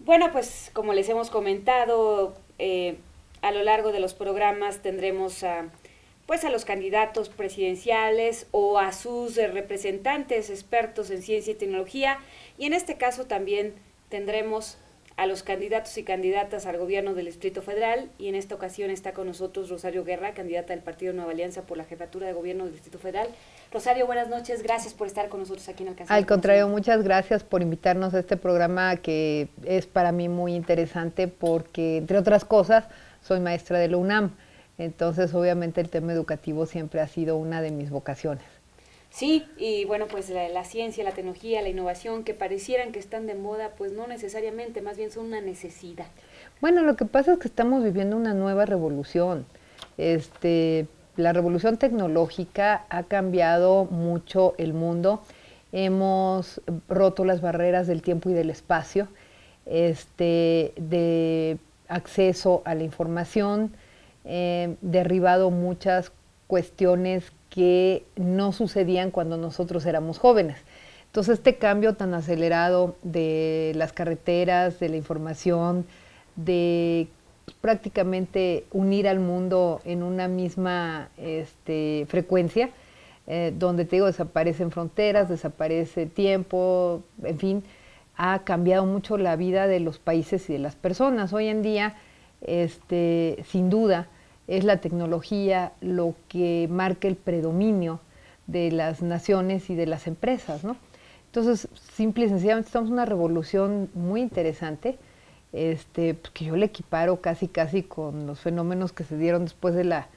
Bueno, pues como les hemos comentado, a lo largo de los programas tendremos pues a los candidatos presidenciales o a sus representantes expertos en ciencia y tecnología, y en este caso también tendremos a los candidatos y candidatas al gobierno del Distrito Federal, y en esta ocasión está con nosotros Rosario Guerra, candidata del Partido Nueva Alianza por la jefatura de gobierno del Distrito Federal. Rosario, buenas noches, gracias por estar con nosotros aquí en Alcanzar. Al contrario, muchas gracias por invitarnos a este programa que es para mí muy interesante porque, entre otras cosas, soy maestra de la UNAM, entonces obviamente el tema educativo siempre ha sido una de mis vocaciones. Sí, y bueno, pues la ciencia, la tecnología, la innovación que parecieran que están de moda, pues no necesariamente, más bien son una necesidad. Bueno, lo que pasa es que estamos viviendo una nueva revolución. La revolución tecnológica ha cambiado mucho el mundo. Hemos roto las barreras del tiempo y del espacio, de acceso a la información, derribado muchas cuestiones que no sucedían cuando nosotros éramos jóvenes. Entonces, este cambio tan acelerado de las carreteras, de la información, de prácticamente unir al mundo en una misma frecuencia, donde te digo, desaparecen fronteras, desaparece tiempo, en fin, ha cambiado mucho la vida de los países y de las personas. Hoy en día, sin duda, es la tecnología lo que marca el predominio de las naciones y de las empresas, ¿no? Entonces, simple y sencillamente estamos en una revolución muy interesante, que yo le equiparo casi con los fenómenos que se dieron después de la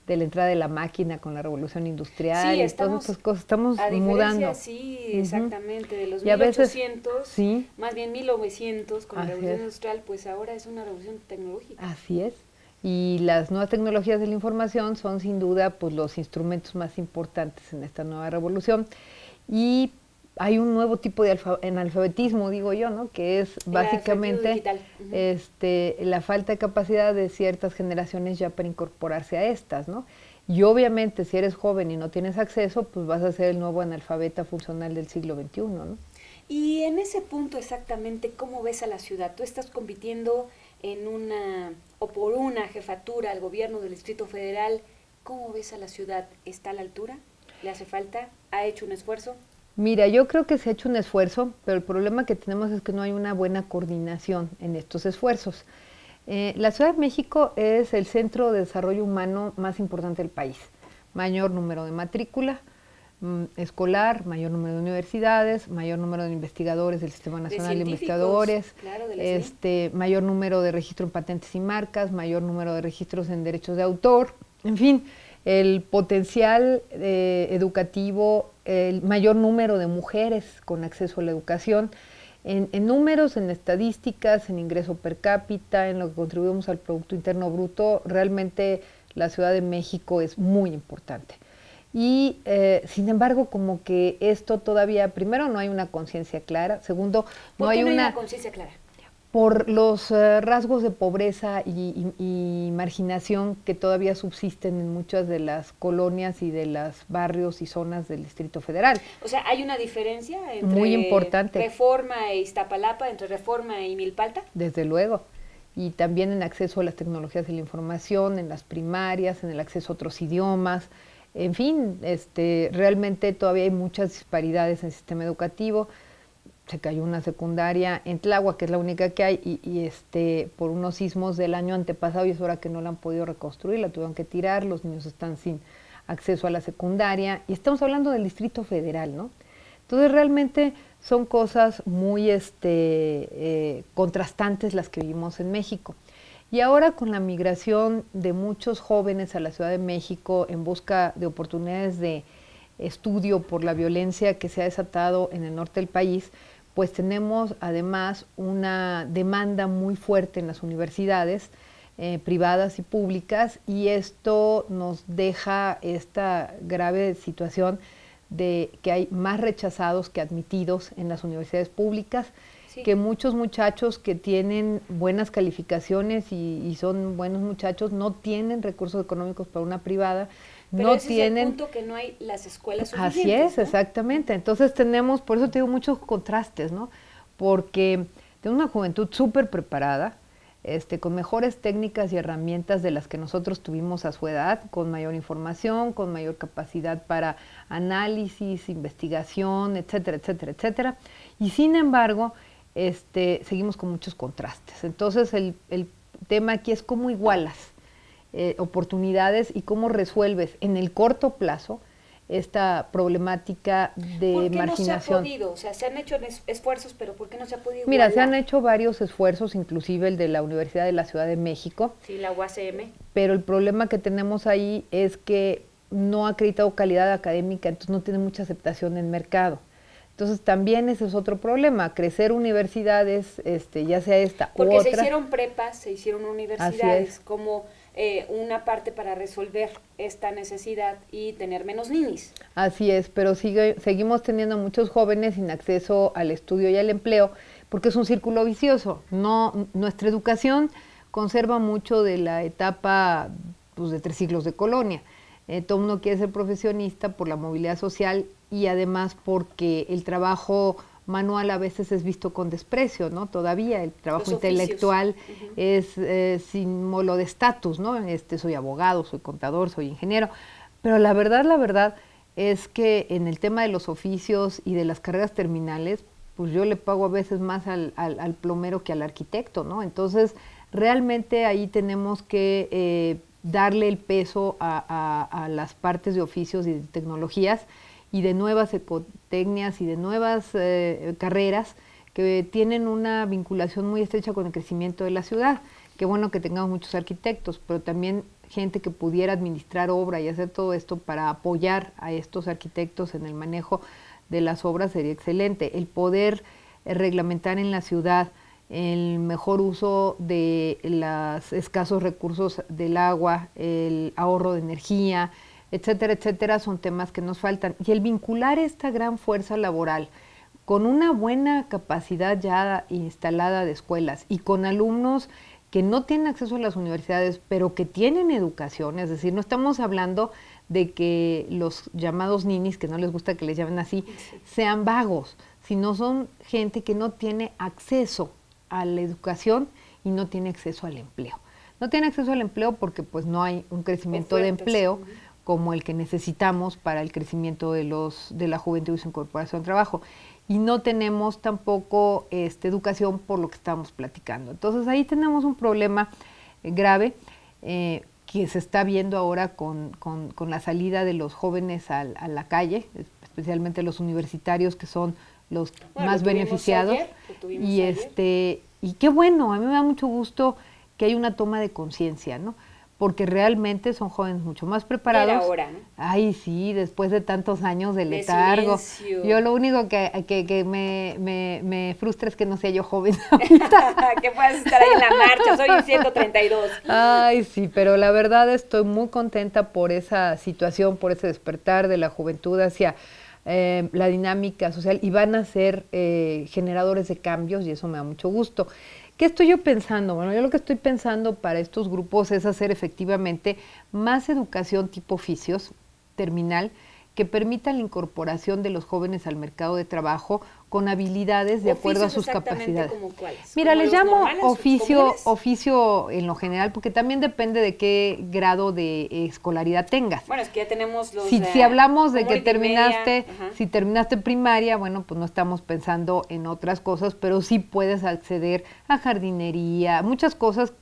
entrada de la máquina con la revolución industrial. Sí, y todas estas cosas, estamos mudando. Sí, exactamente, de los y 1800, veces, sí, más bien 1900, con la revolución industrial, pues ahora es una revolución tecnológica. Así es. Y las nuevas tecnologías de la información son sin duda pues los instrumentos más importantes en esta nueva revolución. Y hay un nuevo tipo de analfabetismo, digo yo, ¿no? Que es básicamente la falta de capacidad de ciertas generaciones ya para incorporarse a estas, ¿no? Y obviamente si eres joven y no tienes acceso, pues vas a ser el nuevo analfabeta funcional del siglo XXI, ¿no? Y en ese punto exactamente, ¿cómo ves a la ciudad? Tú estás compitiendo en una o por una jefatura al gobierno del Distrito Federal. ¿Cómo ves a la ciudad? ¿Está a la altura? ¿Le hace falta? ¿Ha hecho un esfuerzo? Mira, yo creo que se ha hecho un esfuerzo, pero el problema que tenemos es que no hay una buena coordinación en estos esfuerzos. La Ciudad de México es el centro de desarrollo humano más importante del país. Mayor número de matrícula escolar, mayor número de universidades, mayor número de investigadores del Sistema Nacional de Investigadores, claro, mayor número de registro en patentes y marcas, mayor número de registros en derechos de autor, en fin, el potencial educativo, el mayor número de mujeres con acceso a la educación, en números, en estadísticas, en ingreso per cápita, en lo que contribuimos al Producto Interno Bruto, realmente la Ciudad de México es muy importante. Y sin embargo, como que esto todavía, primero, no hay una conciencia clara, segundo, no hay una conciencia clara. Por los rasgos de pobreza y marginación que todavía subsisten en muchas de las colonias y de los barrios y zonas del Distrito Federal. O sea, ¿hay una diferencia entre muy importante. Reforma e Iztapalapa, entre Reforma y Milpalta? Desde luego. Y también en acceso a las tecnologías de la información, en las primarias, en el acceso a otros idiomas. En fin, realmente todavía hay muchas disparidades en el sistema educativo. Se cayó una secundaria en Tláhuac, que es la única que hay, y por unos sismos del año antepasado, y es hora que no la han podido reconstruir, la tuvieron que tirar, los niños están sin acceso a la secundaria, y estamos hablando del Distrito Federal, ¿no? Entonces realmente son cosas muy contrastantes las que vivimos en México. Y ahora con la migración de muchos jóvenes a la Ciudad de México en busca de oportunidades de estudio por la violencia que se ha desatado en el norte del país, pues tenemos además una demanda muy fuerte en las universidades privadas y públicas, y esto nos deja esta grave situación de que hay más rechazados que admitidos en las universidades públicas. Sí. Que muchos muchachos que tienen buenas calificaciones y son buenos muchachos no tienen recursos económicos para una privada. Pero no ese tienen. Es el punto que no hay las escuelas suficientes. Así es, ¿no? Exactamente. Entonces tenemos, por eso te digo, muchos contrastes, ¿no? Porque de una juventud súper preparada, con mejores técnicas y herramientas de las que nosotros tuvimos a su edad, con mayor información, con mayor capacidad para análisis, investigación, etcétera, etcétera, etcétera. Y sin embargo, seguimos con muchos contrastes. Entonces, el tema aquí es cómo igualas oportunidades y cómo resuelves en el corto plazo esta problemática de marginación. ¿Por qué no se ha podido? O sea, se han hecho esfuerzos, pero ¿por qué no se ha podido igualar? Mira, se han hecho varios esfuerzos, inclusive el de la Universidad de la Ciudad de México. Sí, la UACM. Pero el problema que tenemos ahí es que no ha acreditado calidad académica, entonces no tiene mucha aceptación en el mercado. Entonces también ese es otro problema, crecer universidades, ya sea esta u otra. Porque se hicieron prepas, se hicieron universidades como una parte para resolver esta necesidad y tener menos ninis. Así es, pero seguimos teniendo muchos jóvenes sin acceso al estudio y al empleo, porque es un círculo vicioso. Nuestra educación conserva mucho de la etapa pues, de 3 siglos de colonia. Todo el mundo quiere ser profesionista por la movilidad social y además porque el trabajo manual a veces es visto con desprecio, ¿no? Todavía el trabajo intelectual es símbolo de estatus, ¿no? Soy abogado, soy contador, soy ingeniero, pero la verdad es que en el tema de los oficios y de las carreras terminales, pues yo le pago a veces más al plomero que al arquitecto, ¿no? Entonces, realmente ahí tenemos que darle el peso a las partes de oficios y de tecnologías y de nuevas ecotecnias y de nuevas carreras que tienen una vinculación muy estrecha con el crecimiento de la ciudad. Qué bueno que tengamos muchos arquitectos, pero también gente que pudiera administrar obra y hacer todo esto para apoyar a estos arquitectos en el manejo de las obras sería excelente. El poder reglamentar en la ciudad el mejor uso de los escasos recursos del agua, el ahorro de energía, etcétera, etcétera, son temas que nos faltan. Y el vincular esta gran fuerza laboral con una buena capacidad ya instalada de escuelas y con alumnos que no tienen acceso a las universidades, pero que tienen educación, es decir, no estamos hablando de que los llamados ninis, que no les gusta que les llamen así, sean vagos, sino son gente que no tiene acceso a la educación y no tiene acceso al empleo. No tiene acceso al empleo porque pues no hay un crecimiento de empleo como el que necesitamos para el crecimiento de la juventud y su incorporación al trabajo. Y no tenemos tampoco educación por lo que estamos platicando. Entonces ahí tenemos un problema grave que se está viendo ahora con la salida de los jóvenes a la calle, especialmente los universitarios que son los más beneficiados. Y qué bueno, a mí me da mucho gusto que hay una toma de conciencia, ¿no? Porque realmente son jóvenes mucho más preparados. Era hora, ¿no? Ay, sí, después de tantos años de letargo. Silencio. Yo lo único que me frustra es que no sea yo joven. Que puedas estar ahí en la marcha, soy 132. Ay, sí, pero la verdad estoy muy contenta por esa situación, por ese despertar de la juventud hacia la dinámica social y van a ser generadores de cambios y eso me da mucho gusto. ¿Qué estoy yo pensando? Bueno, yo lo que estoy pensando para estos grupos es hacer efectivamente más educación tipo oficios, terminal, que permita la incorporación de los jóvenes al mercado de trabajo con habilidades de acuerdo a sus capacidades. ¿Como cuáles? Mira, les llamo oficio en lo general, porque también depende de qué grado de escolaridad tengas. Bueno, es que ya tenemos los... Si hablamos de que si terminaste primaria, bueno, pues no estamos pensando en otras cosas, pero sí puedes acceder a jardinería, muchas cosas.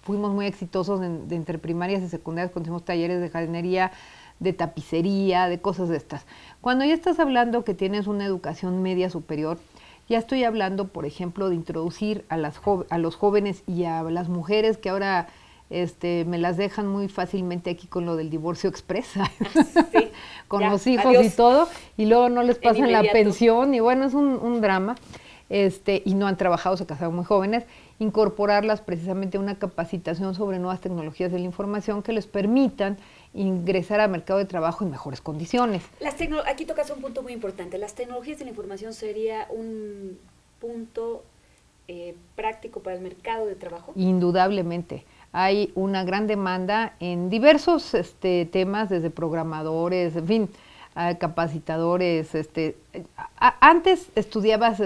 Fuimos muy exitosos de entre primarias y secundarias cuando hicimos talleres de jardinería, de tapicería, de cosas de estas. Cuando ya estás hablando que tienes una educación media superior, ya estoy hablando, por ejemplo, de introducir a los jóvenes y a las mujeres que ahora me las dejan muy fácilmente aquí con lo del divorcio express, sí, con los hijos adiós. Y todo, y luego no les pasan la pensión, y bueno, es un drama, y no han trabajado, se casaron muy jóvenes, incorporarlas precisamente a una capacitación sobre nuevas tecnologías de la información que les permitan ingresar al mercado de trabajo en mejores condiciones. Aquí tocas un punto muy importante. Las tecnologías de la información sería un punto práctico para el mercado de trabajo. Indudablemente. Hay una gran demanda en diversos temas, desde programadores, en fin. capacitadores. Antes estudiabas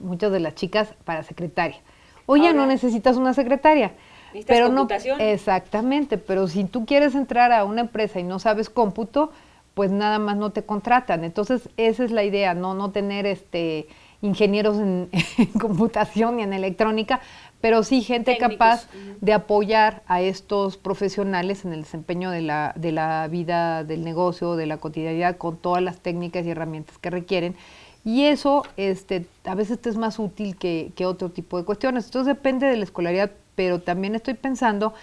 muchas de las chicas para secretaria. Hoy ya no necesitas una secretaria. Pero computación. No, exactamente, pero si tú quieres entrar a una empresa y no sabes cómputo, pues nada más no te contratan. Entonces, esa es la idea, no tener ingenieros en computación y en electrónica, pero sí gente técnicos, capaz de apoyar a estos profesionales en el desempeño de la vida del negocio, de la cotidianidad, con todas las técnicas y herramientas que requieren. Y eso a veces te es más útil que otro tipo de cuestiones. Entonces depende de la escolaridad, pero también estoy pensando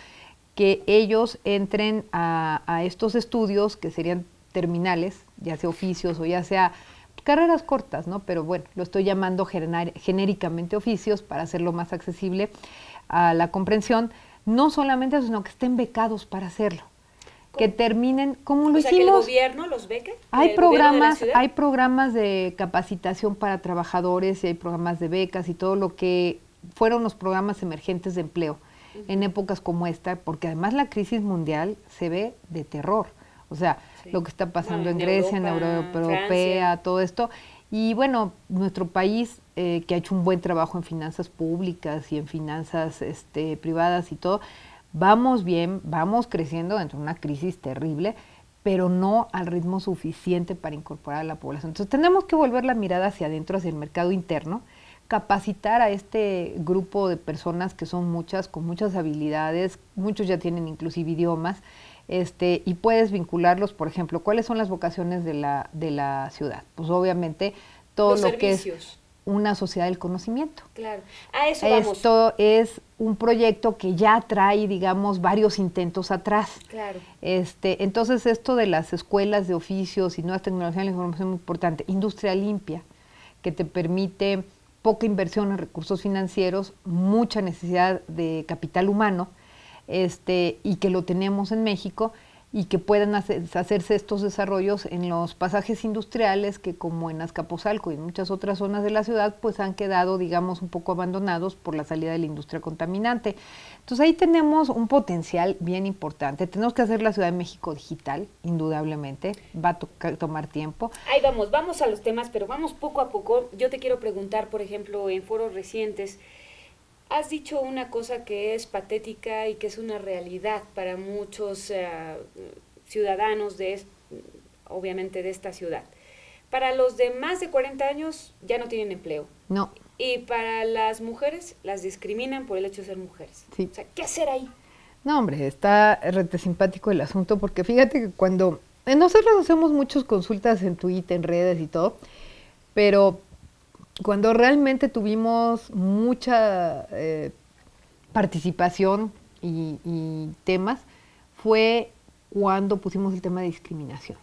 que ellos entren a estos estudios que serían terminales, ya sea oficios o ya sea carreras cortas, ¿no? Pero bueno, lo estoy llamando genéricamente oficios para hacerlo más accesible a la comprensión, no solamente eso, sino que estén becados para hacerlo. Que terminen, como lo hicimos. ¿Que el gobierno los beque? Hay programas de capacitación para trabajadores y hay programas de becas y todo lo que fueron los programas emergentes de empleo en épocas como esta, porque además la crisis mundial se ve de terror. O sea, lo que está pasando en Grecia, Europa, en Europa Europea, todo esto. Y bueno, nuestro país, que ha hecho un buen trabajo en finanzas públicas y en finanzas privadas y todo, vamos bien, vamos creciendo dentro de una crisis terrible, pero no al ritmo suficiente para incorporar a la población. Entonces tenemos que volver la mirada hacia adentro, hacia el mercado interno, capacitar a este grupo de personas que son muchas, con muchas habilidades, muchos ya tienen inclusive idiomas, y puedes vincularlos, por ejemplo, ¿cuáles son las vocaciones de la ciudad? Pues obviamente todo los lo servicios. Que es una sociedad del conocimiento. Claro, a eso vamos. Esto es un proyecto que ya trae, digamos, varios intentos atrás. Claro. Entonces, esto de las escuelas de oficios y nuevas tecnologías de la información es muy importante. Industria limpia, que te permite poca inversión en recursos financieros, mucha necesidad de capital humano, y que lo tenemos en México, y que puedan hacerse estos desarrollos en los pasajes industriales que, como en Azcapotzalco y en muchas otras zonas de la ciudad, pues han quedado, digamos, un poco abandonados por la salida de la industria contaminante. Entonces ahí tenemos un potencial bien importante. Tenemos que hacer la Ciudad de México digital, indudablemente, va a tomar tiempo. Ahí vamos a los temas, pero vamos poco a poco. Yo te quiero preguntar, por ejemplo, en foros recientes, has dicho una cosa que es patética y que es una realidad para muchos ciudadanos obviamente de esta ciudad. Para los de más de 40 años ya no tienen empleo. No. Y para las mujeres las discriminan por el hecho de ser mujeres. Sí. O sea, ¿qué hacer ahí? No, hombre, está rete simpático el asunto, porque fíjate que cuando nosotros hacemos muchas consultas en Twitter, en redes y todo, pero cuando realmente tuvimos mucha participación y temas, fue cuando pusimos el tema de discriminación.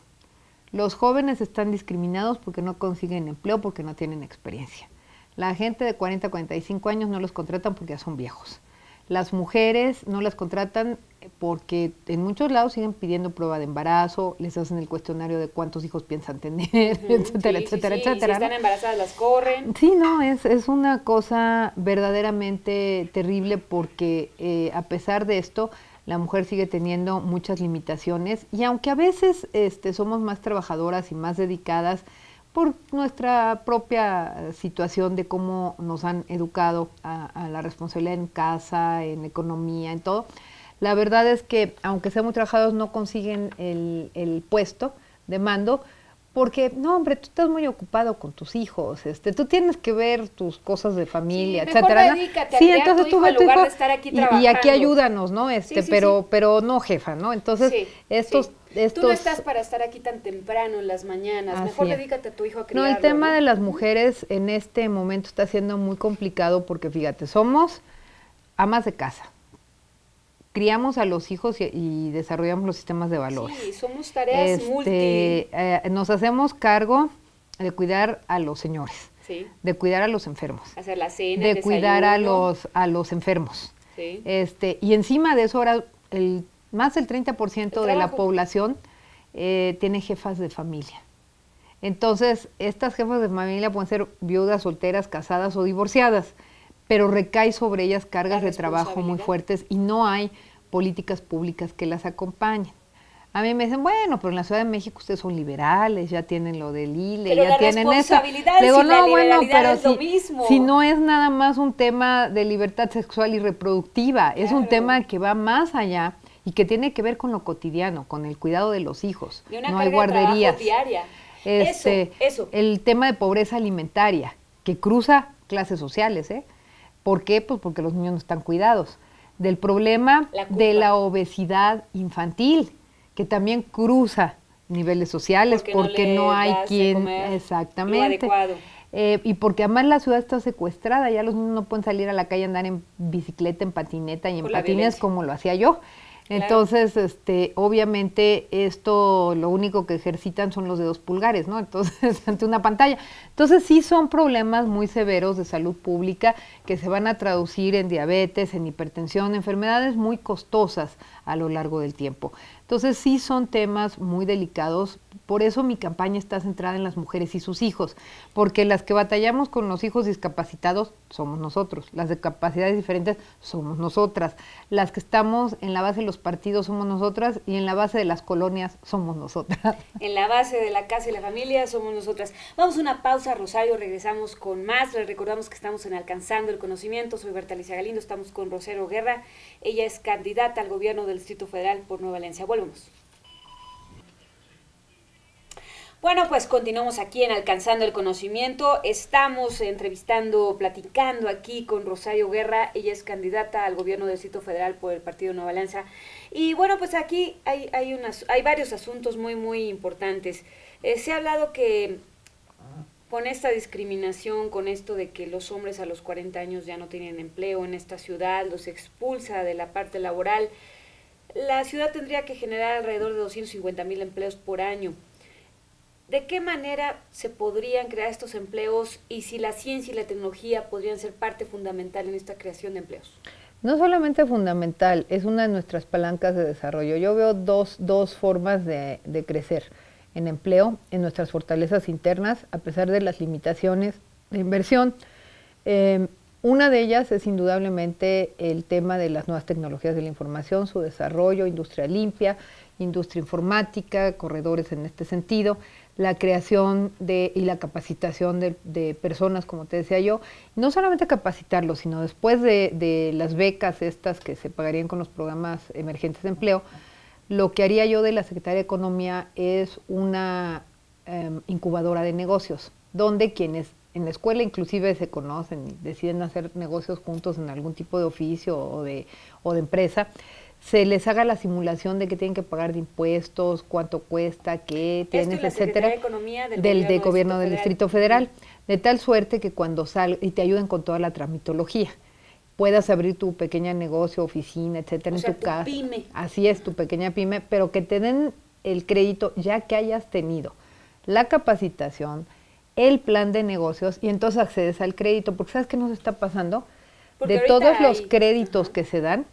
Los jóvenes están discriminados porque no consiguen empleo, porque no tienen experiencia. La gente de 40 a 45 años no los contratan porque ya son viejos. Las mujeres no las contratan porque en muchos lados siguen pidiendo prueba de embarazo, les hacen el cuestionario de cuántos hijos piensan tener, etcétera, etcétera, etcétera. Y si están embarazadas las corren. Sí, no, es una cosa verdaderamente terrible porque a pesar de esto, la mujer sigue teniendo muchas limitaciones y aunque a veces somos más trabajadoras y más dedicadas por nuestra propia situación de cómo nos han educado a la responsabilidad en casa, en economía, en todo, la verdad es que aunque sean muy trabajados no consiguen el puesto de mando porque, no, hombre, tú estás muy ocupado con tus hijos, tú tienes que ver tus cosas de familia, sí, etcétera. Mejor dedícate a criar tu hijo en lugar de estar aquí trabajando. Y aquí ayúdanos, ¿no? Pero no, jefa, ¿no? Entonces, Tú no estás para estar aquí tan temprano en las mañanas, mejor dedícate a tu hijo a criarlo. No, el tema de las mujeres en este momento está siendo muy complicado porque, fíjate, somos amas de casa. Criamos a los hijos y desarrollamos los sistemas de valores. Sí, somos tareas multi. Nos hacemos cargo de cuidar a los señores, de cuidar a los enfermos, hacer la cena, de cuidar a los enfermos. Sí. Y encima de eso ahora más del 30% de la población tiene jefas de familia. Entonces, estas jefas de familia pueden ser viudas, solteras, casadas o divorciadas, pero recae sobre ellas cargas de trabajo muy fuertes y no hay políticas públicas que las acompañen. A mí me dicen, bueno, pero en la Ciudad de México ustedes son liberales, ya tienen lo del ILE, pero ya tienen eso. Le digo, no, bueno, pero es lo mismo. Si no es nada más un tema de libertad sexual y reproductiva, es un tema que va más allá y que tiene que ver con lo cotidiano, con el cuidado de los hijos. Y una no carga hay guarderías. De trabajo diaria. Eso. El tema de pobreza alimentaria, que cruza clases sociales, ¿eh? ¿Por qué? Pues porque los niños no están cuidados. Del problema de la obesidad infantil, que también cruza niveles sociales porque no hay quien exactamente y porque además la ciudad está secuestrada, ya los niños no pueden salir a la calle a andar en bicicleta, en patineta y en patines como lo hacía yo. Entonces, obviamente esto lo único que ejercitan son los dedos pulgares, ¿no? Entonces, ante una pantalla. Entonces, sí son problemas muy severos de salud pública que se van a traducir en diabetes, en hipertensión, enfermedades muy costosas a lo largo del tiempo. Entonces, sí son temas muy delicados. Por eso mi campaña está centrada en las mujeres y sus hijos, porque las que batallamos con los hijos discapacitados somos nosotros, las de capacidades diferentes somos nosotras, las que estamos en la base de los partidos somos nosotras y en la base de las colonias somos nosotras. En la base de la casa y la familia somos nosotras. Vamos a una pausa, Rosario, regresamos con más. Les recordamos que estamos en Alcanzando el Conocimiento. Soy Berta Alicia Galindo, estamos con Rosario Guerra. Ella es candidata al gobierno del Distrito Federal por Nueva Valencia. Volvemos. Bueno, pues continuamos aquí en Alcanzando el Conocimiento. Estamos entrevistando, platicando aquí con Rosario Guerra. Ella es candidata al gobierno del Distrito Federal por el Partido Nueva Alianza. Y bueno, pues aquí hay varios asuntos muy importantes. Se ha hablado que con esta discriminación, con esto de que los hombres a los 40 años ya no tienen empleo en esta ciudad, los expulsa de la parte laboral, la ciudad tendría que generar alrededor de 250,000 empleos por año. ¿De qué manera se podrían crear estos empleos y si la ciencia y la tecnología podrían ser parte fundamental en esta creación de empleos? No solamente fundamental, es una de nuestras palancas de desarrollo. Yo veo dos formas de crecer en empleo, en nuestras fortalezas internas, a pesar de las limitaciones de inversión. Una de ellas es indudablemente el tema de las nuevas tecnologías de la información, su desarrollo, industria limpia, industria informática, corredores en este sentido, la creación y la capacitación de personas, como te decía yo, no solamente capacitarlos, sino después de las becas estas que se pagarían con los programas emergentes de empleo, lo que haría yo de la Secretaría de Economía es una incubadora de negocios, donde quienes en la escuela inclusive se conocen y deciden hacer negocios juntos en algún tipo de oficio o de empresa, se les haga la simulación de qué tienen que pagar de impuestos, cuánto cuesta, qué tienes, etcétera, del gobierno del Distrito Federal, de tal suerte que cuando salga, y te ayuden con toda la tramitología, puedas abrir tu pequeña negocio, oficina, etcétera, en tu casa. Pyme. Así es, tu pequeña pyme, pero que te den el crédito ya que hayas tenido la capacitación, el plan de negocios, y entonces accedes al crédito, porque ¿sabes qué nos está pasando? Porque de todos los créditos que se dan,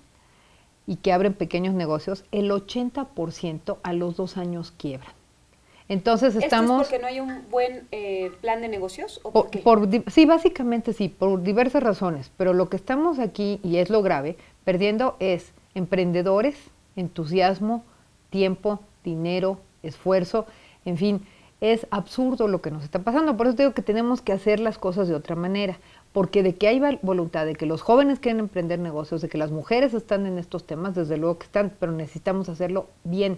y que abren pequeños negocios, el 80% a los 2 años quiebran. Entonces estamos... ¿Esto es porque no hay un buen plan de negocios? ¿O por qué? Sí, básicamente sí, por diversas razones, pero lo que estamos aquí, y es lo grave, perdiendo es emprendedores, entusiasmo, tiempo, dinero, esfuerzo, en fin, es absurdo lo que nos está pasando. Por eso digo que tenemos que hacer las cosas de otra manera, porque de que hay voluntad, de que los jóvenes quieren emprender negocios, de que las mujeres están en estos temas, desde luego que están, pero necesitamos hacerlo bien,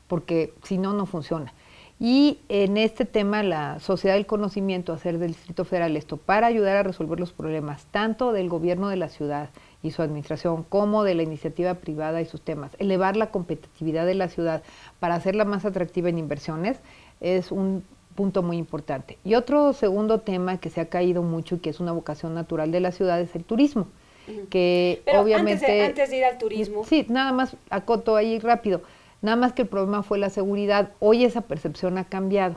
porque si no, no funciona. Y en este tema, la Sociedad del Conocimiento, hacer del Distrito Federal esto para ayudar a resolver los problemas, tanto del gobierno de la ciudad y su administración, como de la iniciativa privada y sus temas, elevar la competitividad de la ciudad para hacerla más atractiva en inversiones, es un punto muy importante. Y otro segundo tema que se ha caído mucho y que es una vocación natural de la ciudad es el turismo, que pero obviamente... antes de ir al turismo... Sí, nada más acoto ahí rápido, nada más que el problema fue la seguridad. Hoy esa percepción ha cambiado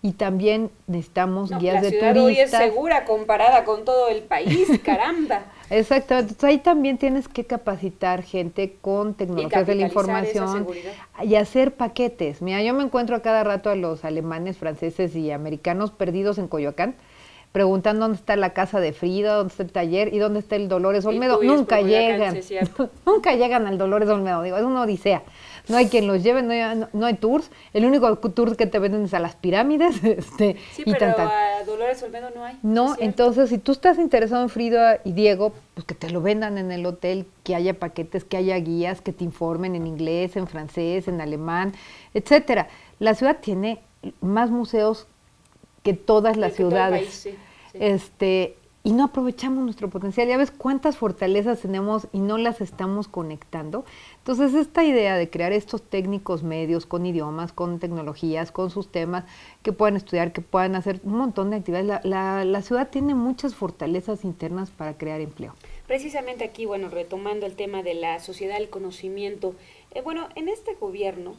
y también necesitamos guías de turistas. La ciudad hoy es segura comparada con todo el país, caramba. Exactamente, entonces ahí también tienes que capacitar gente con tecnologías de la información y hacer paquetes. Mira, yo me encuentro a cada rato a los alemanes, franceses y americanos perdidos en Coyoacán, preguntando dónde está la casa de Frida, dónde está el taller y dónde está el Dolores Olmedo. Nunca llegan, nunca llegan al Dolores Olmedo, digo, es una odisea. No hay quien los lleve, no hay tours. El único tour que te venden es a las pirámides. Sí, y pero a Dolores Olmedo no hay. No, entonces si tú estás interesado en Frida y Diego, pues que te lo vendan en el hotel, que haya paquetes, que haya guías, que te informen en inglés, en francés, en alemán, etcétera. La ciudad tiene más museos que todas las ciudades. Todo el país, sí. Y no aprovechamos nuestro potencial. Ya ves cuántas fortalezas tenemos y no las estamos conectando. Entonces, esta idea de crear estos técnicos medios con idiomas, con tecnologías, con sus temas, que puedan estudiar, que puedan hacer un montón de actividades. La ciudad tiene muchas fortalezas internas para crear empleo. Precisamente aquí, bueno, retomando el tema de la sociedad del conocimiento, bueno, en este gobierno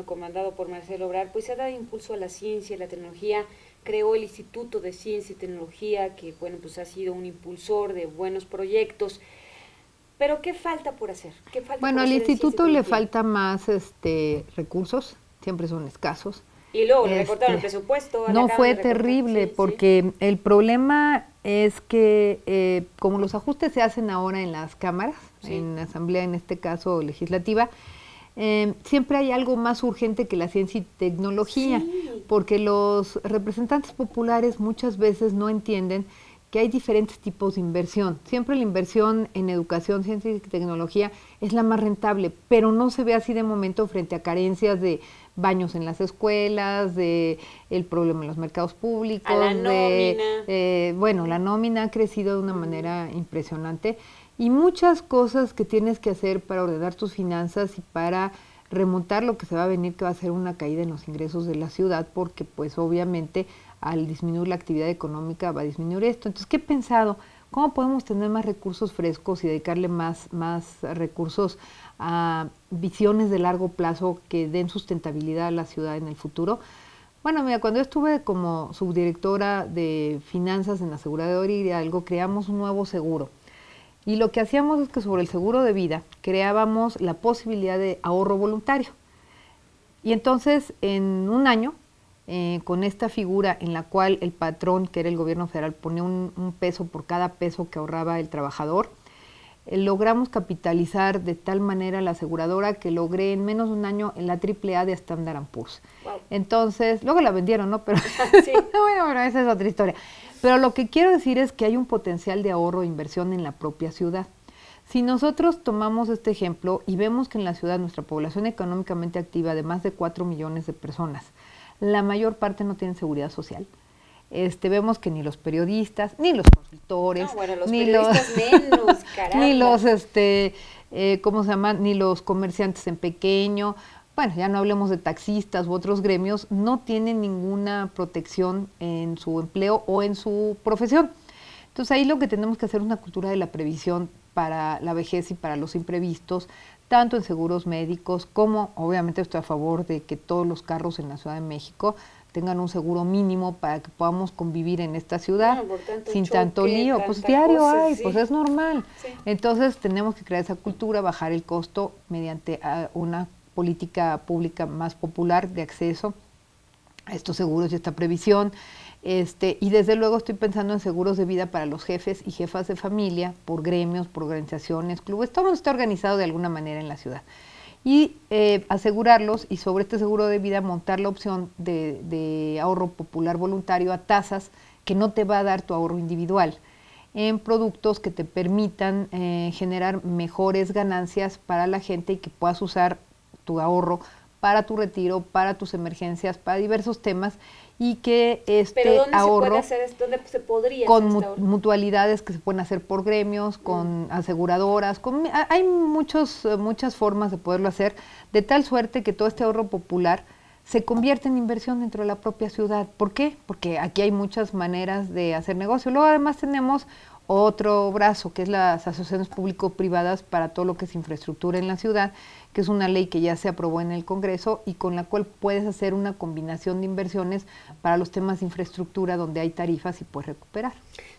comandado por Marcelo Ebrard, pues se ha dado impulso a la ciencia y la tecnología, creó el Instituto de Ciencia y Tecnología, que bueno, pues ha sido un impulsor de buenos proyectos, pero ¿qué falta por hacer? Bueno, al instituto le falta más recursos, siempre son escasos. Y luego le recortaron el presupuesto. No, fue terrible, porque el problema es que como los ajustes se hacen ahora en las cámaras, en la asamblea, en este caso legislativa, siempre hay algo más urgente que la ciencia y tecnología, porque los representantes populares muchas veces no entienden que hay diferentes tipos de inversión. Siempre la inversión en educación, ciencia y tecnología es la más rentable, pero no se ve así de momento frente a carencias de baños en las escuelas, de el problema en los mercados públicos, a la nómina. Bueno, la nómina ha crecido de una manera impresionante y muchas cosas que tienes que hacer para ordenar tus finanzas y para remontar lo que se va a venir, que va a ser una caída en los ingresos de la ciudad, porque pues obviamente al disminuir la actividad económica va a disminuir esto. Entonces, ¿qué he pensado? ¿Cómo podemos tener más recursos frescos y dedicarle más recursos a visiones de largo plazo que den sustentabilidad a la ciudad en el futuro? Bueno, mira, cuando yo estuve como subdirectora de finanzas en la aseguradora Hidalgo, creamos un nuevo seguro. Y lo que hacíamos es que sobre el seguro de vida creábamos la posibilidad de ahorro voluntario. Y entonces, en un año, con esta figura en la cual el patrón, que era el gobierno federal, ponía un peso por cada peso que ahorraba el trabajador, logramos capitalizar de tal manera la aseguradora que logré en menos de un año en la AAA de Standard & Poor's. Wow. Entonces, luego la vendieron, ¿no? Pero sí. Bueno, esa es otra historia. Pero lo que quiero decir es que hay un potencial de ahorro e inversión en la propia ciudad. Si nosotros tomamos este ejemplo y vemos que en la ciudad nuestra población económicamente activa de más de 4 millones de personas, la mayor parte no tiene seguridad social. Vemos que ni los periodistas, ni los consultores, ni los ¿cómo se llama? Ni los comerciantes en pequeño, bueno, ya no hablemos de taxistas u otros gremios, no tienen ninguna protección en su empleo o en su profesión. Entonces ahí lo que tenemos que hacer es una cultura de la previsión para la vejez y para los imprevistos, tanto en seguros médicos como, obviamente estoy a favor de que todos los carros en la Ciudad de México tengan un seguro mínimo para que podamos convivir en esta ciudad sin tanto lío. Pues diario hay, pues es normal. Sí. Entonces tenemos que crear esa cultura, bajar el costo mediante una política pública más popular de acceso a estos seguros y esta previsión. Y desde luego estoy pensando en seguros de vida para los jefes y jefas de familia, por gremios, por organizaciones, clubes, todo está organizado de alguna manera en la ciudad. Y asegurarlos y sobre este seguro de vida montar la opción de ahorro popular voluntario a tasas que no te va a dar tu ahorro individual, en productos que te permitan generar mejores ganancias para la gente y que puedas usar tu ahorro para tu retiro, para tus emergencias, para diversos temas, y que ahorro ¿dónde se podría con hacer este ahorro? Mutualidades que se pueden hacer por gremios, con aseguradoras, hay muchas formas de poderlo hacer, de tal suerte que todo este ahorro popular se convierte en inversión dentro de la propia ciudad. ¿Por qué? Porque aquí hay muchas maneras de hacer negocio. Luego además tenemos otro brazo, que es las asociaciones público-privadas para todo lo que es infraestructura en la ciudad, que es una ley que ya se aprobó en el Congreso y con la cual puedes hacer una combinación de inversiones para los temas de infraestructura donde hay tarifas y puedes recuperar.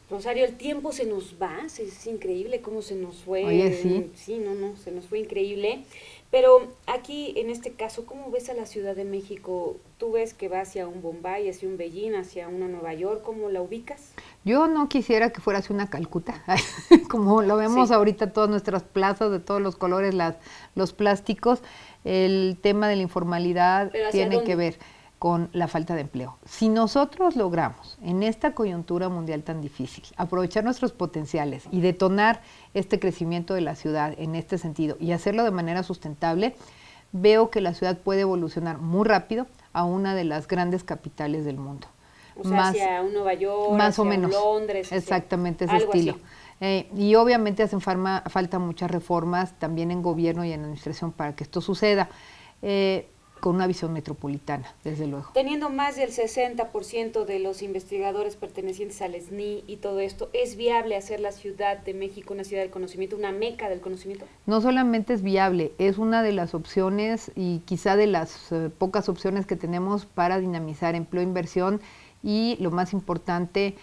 Rosario, el tiempo se nos va, es increíble cómo se nos fue. Oye, sí. Sí, no, se nos fue increíble. Pero aquí, en este caso, ¿cómo ves a la Ciudad de México? ¿Tú ves que va hacia un Bombay, hacia un Beijing, hacia una Nueva York? ¿Cómo la ubicas? Yo no quisiera que fuera así una Calcuta, como lo vemos ahorita todas nuestras plazas de todos los colores, los plásticos. El tema de la informalidad tiene que ver con la falta de empleo. Si nosotros logramos, en esta coyuntura mundial tan difícil, aprovechar nuestros potenciales y detonar este crecimiento de la ciudad en este sentido y hacerlo de manera sustentable, veo que la ciudad puede evolucionar muy rápido a una de las grandes capitales del mundo. O sea, hacia un Nueva York, más o menos, Londres. Exactamente, ese estilo. Y obviamente hacen falta muchas reformas también en gobierno y en administración para que esto suceda, con una visión metropolitana, desde luego. Teniendo más del 60% de los investigadores pertenecientes al SNI y todo esto, ¿es viable hacer la Ciudad de México una ciudad del conocimiento, una meca del conocimiento? No solamente es viable, es una de las opciones y quizá de las pocas opciones que tenemos para dinamizar empleo, inversión y, lo más importante,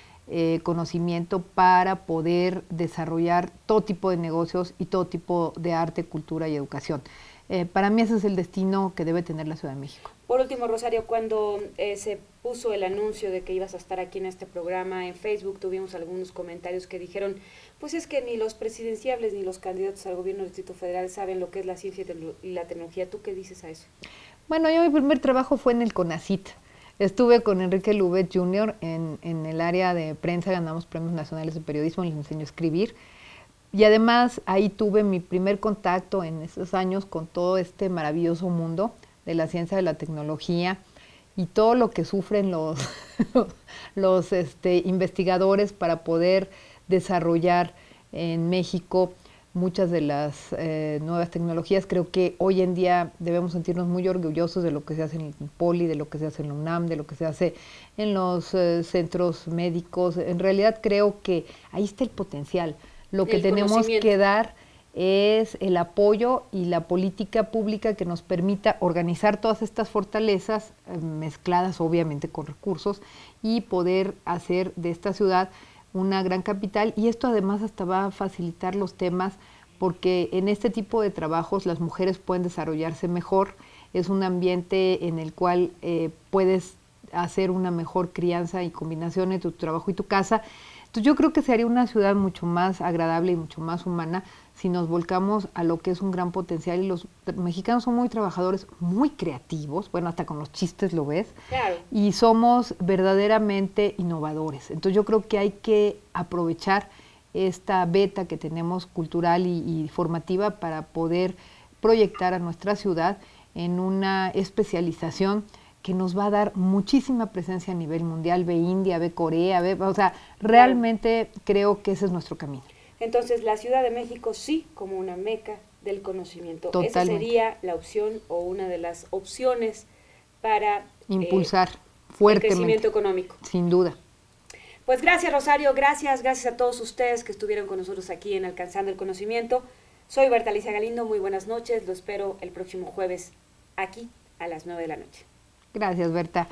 conocimiento para poder desarrollar todo tipo de negocios y todo tipo de arte, cultura y educación. Para mí ese es el destino que debe tener la Ciudad de México. Por último, Rosario, cuando se puso el anuncio de que ibas a estar aquí en este programa en Facebook, tuvimos algunos comentarios que dijeron, pues es que ni los presidenciables ni los candidatos al gobierno del Distrito Federal saben lo que es la ciencia y la tecnología. ¿Tú qué dices a eso? Bueno, yo mi primer trabajo fue en el CONACYT. Estuve con Enrique Lubet Jr. en el área de prensa, ganamos premios nacionales de periodismo, les enseñó a escribir. Y además ahí tuve mi primer contacto en esos años con todo este maravilloso mundo de la ciencia, de la tecnología y todo lo que sufren los investigadores para poder desarrollar en México muchas de las nuevas tecnologías. Creo que hoy en día debemos sentirnos muy orgullosos de lo que se hace en el Poli, de lo que se hace en la UNAM, de lo que se hace en los centros médicos. En realidad creo que ahí está el potencial. Lo que tenemos que dar es el apoyo y la política pública que nos permita organizar todas estas fortalezas, mezcladas obviamente con recursos, y poder hacer de esta ciudad una gran capital. Y esto además hasta va a facilitar los temas, porque en este tipo de trabajos las mujeres pueden desarrollarse mejor. Es un ambiente en el cual puedes hacer una mejor crianza y combinación entre tu trabajo y tu casa. Entonces yo creo que sería una ciudad mucho más agradable y mucho más humana si nos volcamos a lo que es un gran potencial. Y los mexicanos son muy trabajadores, muy creativos, bueno, hasta con los chistes lo ves, claro. Y somos verdaderamente innovadores. Entonces yo creo que hay que aprovechar esta beta que tenemos cultural y formativa para poder proyectar a nuestra ciudad en una especialización que nos va a dar muchísima presencia a nivel mundial. Ve India, ve Corea, o sea, realmente creo que ese es nuestro camino. Entonces, la Ciudad de México sí como una meca del conocimiento. Totalmente. Esa sería la opción o una de las opciones para impulsar fuertemente el crecimiento económico. Sin duda. Pues gracias, Rosario, gracias a todos ustedes que estuvieron con nosotros aquí en Alcanzando el Conocimiento. Soy Berta Alicia Galindo, muy buenas noches, lo espero el próximo jueves aquí a las 9 de la noche. Gracias, Berta.